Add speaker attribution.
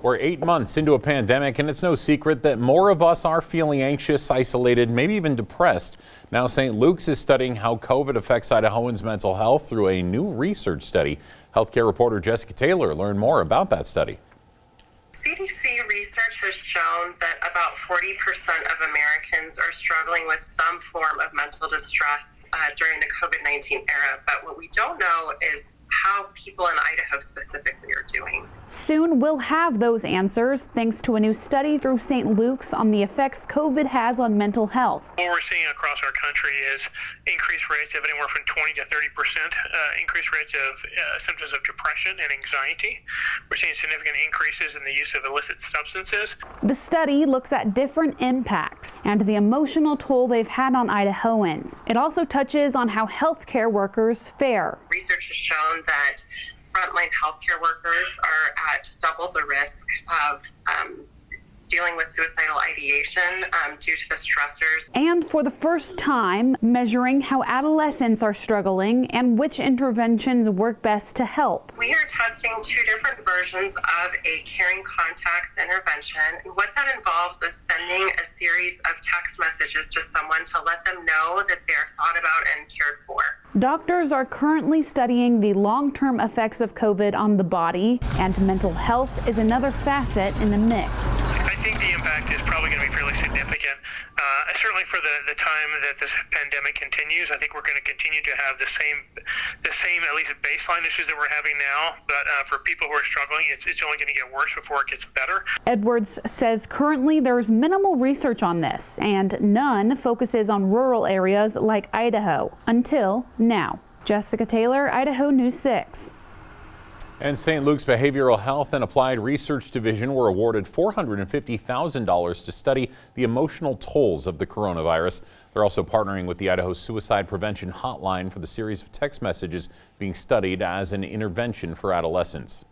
Speaker 1: We're 8 months into a pandemic, and it's no secret that more of us are feeling anxious, isolated, maybe even depressed. Now, St. Luke's is studying how COVID affects Idahoans' mental health through a new research study. Healthcare reporter Jessica Taylor learned more about that study.
Speaker 2: CDC research has shown that about 40% of Americans are struggling with some form of mental distress during the COVID-19 era. But what we don't know is how people in Idaho specifically are doing.
Speaker 3: Soon we'll have those answers thanks to a new study through St. Luke's on the effects COVID has on mental health.
Speaker 4: What we're seeing across our country is increased rates of anywhere from 20 to 30%, increased rates of symptoms of depression and anxiety. We're seeing significant increases in the use of illicit substances.
Speaker 3: The study looks at different impacts and the emotional toll they've had on Idahoans. It also touches on how healthcare workers fare.
Speaker 2: Research has shown that frontline healthcare workers are at double the risk of dealing with suicidal ideation due to the stressors.
Speaker 3: And for the first time, measuring how adolescents are struggling and which interventions work best to help.
Speaker 2: We are testing two different versions of a caring contacts intervention. What that involves is sending a series of text messages to someone to let them know that they're thought about and cared for.
Speaker 3: Doctors are currently studying the long-term effects of COVID on the body, and mental health is another facet in the mix.
Speaker 4: I think the impact is probably going to be fairly significant. Certainly for the time that this pandemic continues, I think we're going to continue to have the same at least baseline issues that we're having now. But for people who are struggling, it's only going to get worse before it gets better.
Speaker 3: Edwards says currently there's minimal research on this, and none focuses on rural areas like Idaho until now. Jessica Taylor, Idaho News 6.
Speaker 1: And St. Luke's Behavioral Health and Applied Research Division were awarded $450,000 to study the emotional tolls of the coronavirus. They're also partnering with the Idaho Suicide Prevention Hotline for the series of text messages being studied as an intervention for adolescents.